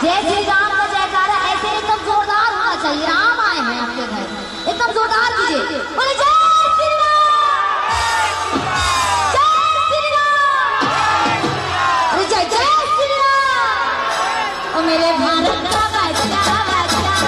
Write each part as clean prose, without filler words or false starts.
जय श्री राम का जयकारा ऐसे एकदम जोरदार होना चाहिए। राम आए हैं आपके घर, एकदम जोरदार कीजिए, बोले जय श्री राम, जय श्री राम, अरे जय जय श्री राम। ओ मेरे भारत का बच्चा बच्चा,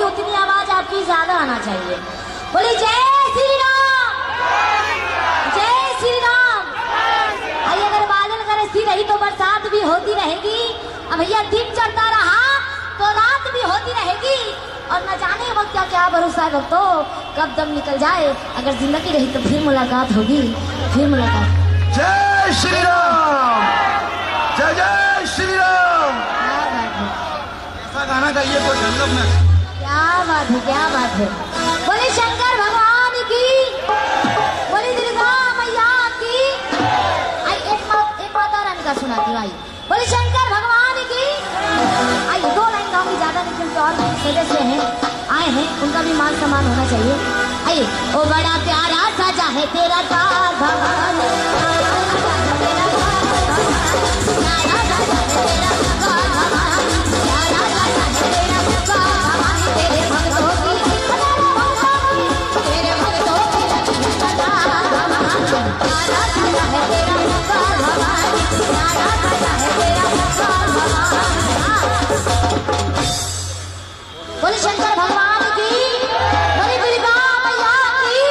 उतनी आवाज आपकी ज्यादा आना चाहिए। बोले जय श्री राम, जय श्री राम। भाई अगर बादल गरजती रही तो बरसात भी होती रहेगी, अब भैया दिन चढ़ता रहा तो रात भी होती रहेगी, और न जाने वक्त क्या क्या भरोसा दोस्तों कब दम निकल जाए। अगर जिंदगी रही तो फिर मुलाकात होगी, फिर मुलाकात। जय श्री राम, जय जय श्री राम। ऐसा गाना गाइए कोई ढंग में। क्या बात है, क्या बात है। बोले शंकर भगवान की, बोले दुर्गा मैया की। आई एक माता रानी का सुनाती हूँ। आई बोले शंकर भगवान की। आई 2 लाइन गाऊंगी, ज्यादा नहीं, क्योंकि और सदस्य हैं आए हैं, उनका भी मान सम्मान होना चाहिए। आइए। ओ बड़ा प्यारा सजा है तेरा द्वार भगवान, बोले शंकर भगवान की, बोले दुर्गा मैया की।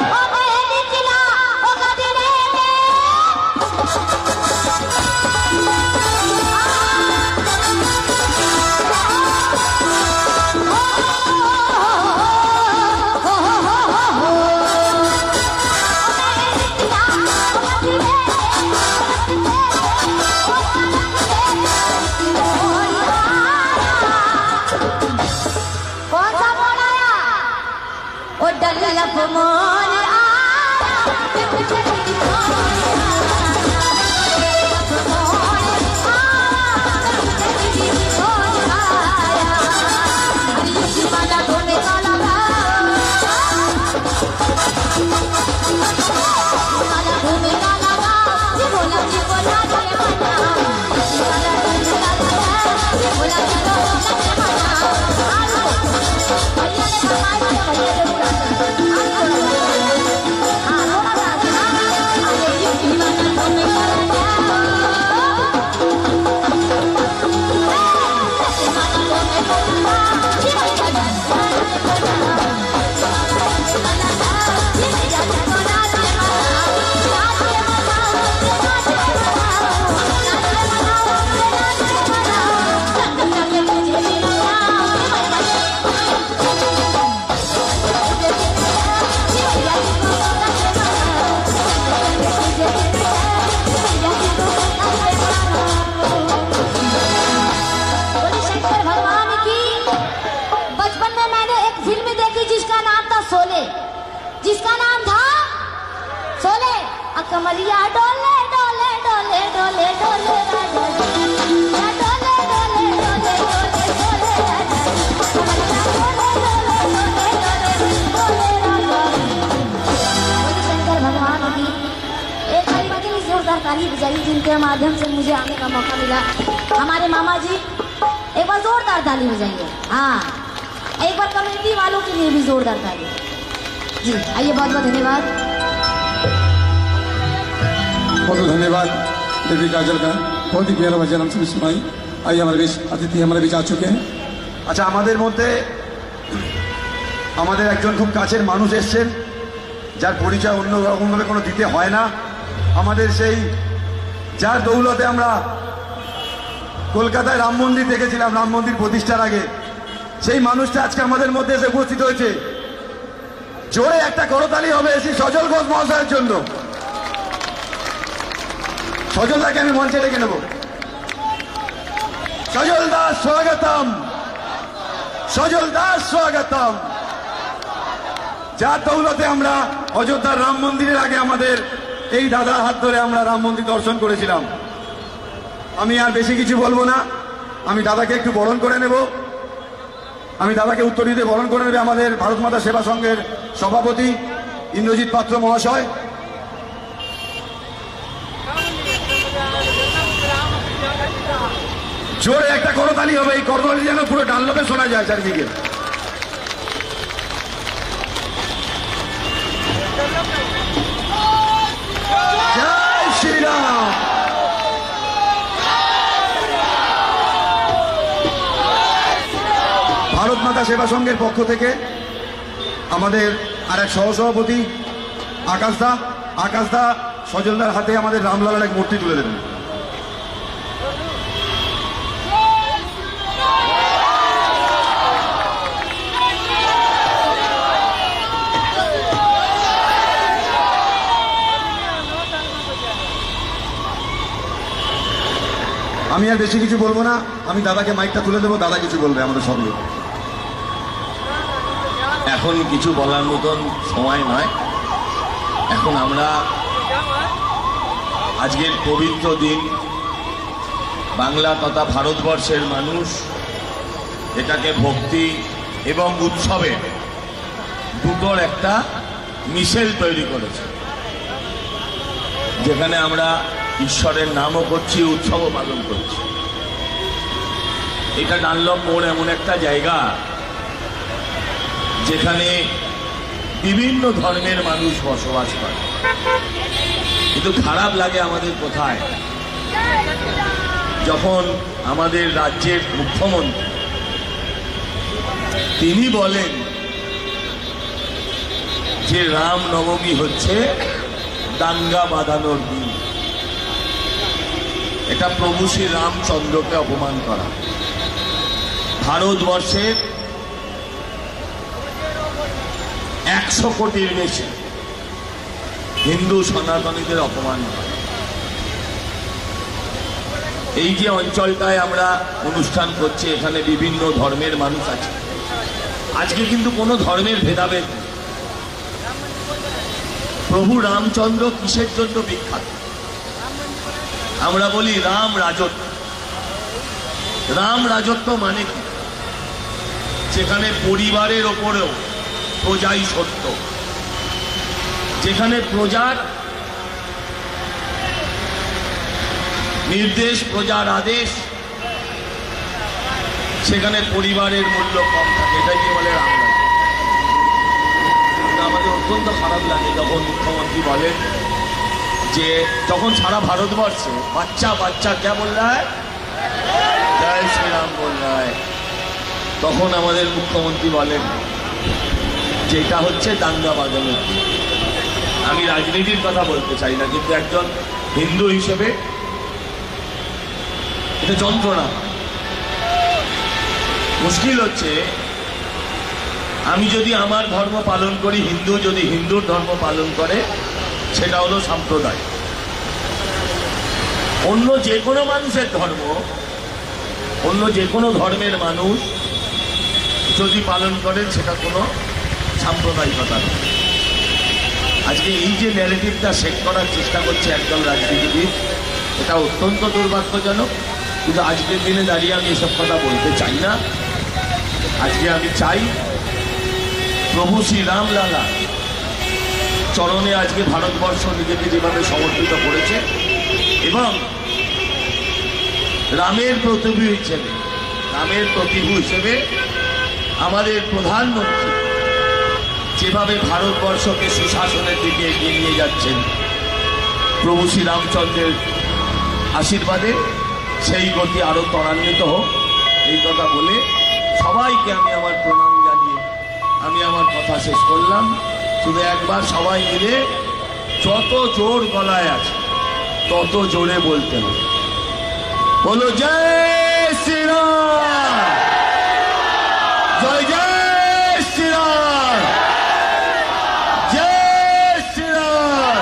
ओ बहनी चिला ओ गदरे में, डल्लफ मोर शोले, जिसका नाम था शोले। कमलिया डोले डोले डोले डोले डोले डोले शंकर भगवान की एक बारी मुझे जोरदार ताली बजाई, जिनके माध्यम से मुझे आने का मौका मिला। हमारे मामा जी एक बार जोरदार ताली बजाइए। हाँ, एक बार कमेटी वालों के लिए भी जोरदार ताली। जी आइए, बहुत बहुत धन्यवाद। बहुत धन्यवाद देवी काजल का, बहुत ही प्यारा भजन हम सभी सुनाई। आइए, हमारे बीच अतिथि हमारे बीच आ चुके हैं। আচ্ছা, আমাদের মধ্যে আমাদের একজন খুব কাছের মানুষ এসছেন, যার পরিচয় অন্য রকমভাবে কোনো দিতে হয় না। আমাদের সেই যার দৌলতে আমরা কলকাতায় রাম মন্দির দেখেছিলাম, রাম মন্দির প্রতিষ্ঠার আগে, সেই মানুষটা আজকে আমাদের মধ্যে এসে উপস্থিত হয়েছে। জোরে একটা করতালি হবে শ্রী সজল ঘোষ মহাশয়ের জন্য। সজলদাকে আমি মঞ্চে ডেকে নেব। সজল দাস স্বাগতম, সজল দাস স্বাগতম। যার দৌলতে আমরা অযোধ্যার রাম মন্দিরের আগে আমাদের এই দাদার হাত ধরে আমরা রাম মন্দির দর্শন করেছিলাম। আমি আর বেশি কিছু বলবো না, আমি দাদাকে একটু বরণ করে নেব। আমি দাদাকে উত্তর দিতে বরণ করে নেবে আমাদের ভারত মাতা সেবা সংঘের সভাপতি ইন্দ্রজিৎ পাত্র মহাশয়। জোরে একটা করতালি হবে, এই করতালি যেন পুরো ডানলপে শোনা যায় চারিদিকে। জয় শ্রীরাম। ভারত মাতা সেবা সংঘের পক্ষ থেকে আমাদের আর এক সহসভাপতি আকাশদা সজলদার হাতে আমাদের রামলালার এক মূর্তি তুলে দেবেন। আমি আর বেশি কিছু বলবো না, আমি দাদাকে মাইকটা তুলে দেবো, দাদা কিছু বলবে আমাদের সঙ্গে। এখন কিছু বলার মতন সময় নয়। এখন আমরা আজকের পবিত্র দিন, বাংলা তথা ভারতবর্ষের মানুষ এটাকে ভক্তি এবং উৎসবের দুটোর একটা মিশেল তৈরি করেছে, যেখানে আমরা ঈশ্বরের নামও করছি, উৎসবও পালন করছি। এটা ডানলপ মোড় এমন একটা জায়গা যেখানে বিভিন্ন ধর্মের মানুষ বসবাস করে। কিন্তু খারাপ লাগে আমাদের কোথায়, যখন আমাদের রাজ্যের মুখ্যমন্ত্রী তিনি বলেন যে রাম নবমী হচ্ছে দাঙ্গা বাঁধানোর দিন। এটা প্রভু শ্রী রামচন্দ্রকে অপমান করা, ভারতবর্ষের 100 কোটির বেশি হিন্দু সনাতনীদের অপমান করা। এই যে অঞ্চলটায় আমরা অনুষ্ঠান করছি, এখানে বিভিন্ন ধর্মের মানুষ আছে। আজকে কিন্তু কোনো ধর্মের ভেদাভেদ নেই। প্রভু রামচন্দ্র কিসের জন্য বিখ্যাত? আমরা বলি রাম রাজত্ব। রাম রাজত্ব মানে কি? যেখানে পরিবারের ওপরেও প্রজাই সত্য, যেখানে প্রজার নির্দেশ, প্রজার আদেশ, সেখানে পরিবারের মূল্য কম থাকে। এটাই কি বলে রাম রাজত্ব। আমাদের অত্যন্ত খারাপ লাগে যখন মুখ্যমন্ত্রী বলেন যে যখন সারা ভারতবর্ষে বাচ্চা বাচ্চা কে বল রা হ্যায়, জয় শ্রীরাম বল রা হ্যায়, তখন আমাদের মুখ্যমন্ত্রী বলেন যে এটা হচ্ছে দাঙ্গা বাঁধানোর। আমি রাজনীতির কথা বলতে চাই না, কিন্তু একজন হিন্দু হিসেবে এটা যন্ত্রণা। মুশকিল হচ্ছে আমি যদি আমার ধর্ম পালন করি, হিন্দু যদি হিন্দুর ধর্ম পালন করে, সেটা হলো সাম্প্রদায়। অন্য যে কোনো মানুষের ধর্ম, অন্য যে কোনো ধর্মের মানুষ যদি পালন করেন, সেটা কোনো সাম্প্রদায়িকতা নয়। আজকে এই যে ন্যারেটিভটা সেট করার চেষ্টা করছে একদল রাজনীতিবিদ, এটা অত্যন্ত দুর্ভাগ্যজনক। কিন্তু আজকের দিনে দাঁড়িয়ে আমি এসব কথা বলতে চাই না। আজকে আমি চাই প্রভু শ্রী রামলালা চরণে আজকে ভারতবর্ষ নিজেকে যেভাবে সমর্পিত করেছে, এবং রামের প্রতিভু হিসেবে আমাদের প্রধানমন্ত্রী যেভাবে ভারতবর্ষকে সুশাসনের দিকে এগিয়ে নিয়ে যাচ্ছেন, প্রভু শ্রী রামচন্দ্রের আশীর্বাদে সেই গতি আরো ত্বরান্বিত হোক, এই কথা বলে সবাইকে আমি আমার প্রণাম জানিয়ে আমি আমার কথা শেষ করলাম। শুধু একবার সবাই মিলে যত জোর গলায় আছে তত জোরে বলতে হবে, বলো জয় শ্রীরাম, জয় জয় শ্রীরাম, জয় শ্রীরাম,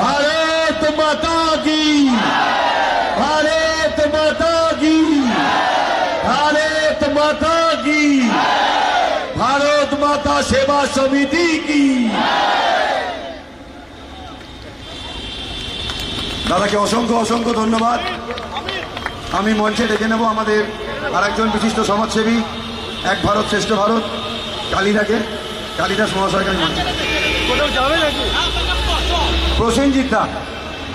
ভারত মাতা কি, ভারত মাতা কি, ভারত মাতা কি, ভারত মাতা সেবা সমিতি কি। দাদাকে অসংখ্য অসংখ্য ধন্যবাদ। আমি মঞ্চে ডেকে নেব আমাদের আরেকজন বিশিষ্ট সমাজসেবী, এক ভারত শ্রেষ্ঠ ভারত, কালিদাস মহাশয়কে আমি মঞ্চে, প্রসেনজিৎ দা,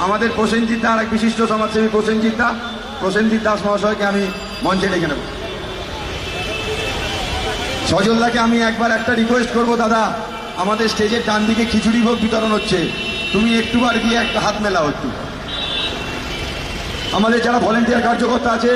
আমাদের প্রসেনজিৎ দা, আর এক বিশিষ্ট সমাজসেবী প্রসেনজিৎ দাস মহাশয়কে আমি মঞ্চে ডেকে নেব। সজলদাকে আমি একবার একটা রিকোয়েস্ট করব, দাদা আমাদের স্টেজের ডান দিকে খিচুড়ি ভোগ বিতরণ হচ্ছে, তুমি একটুবার গিয়ে একটা হাত মেলাও একটু। আমাদের যারা ভলেন্টিয়ার কার্যকর্তা আছে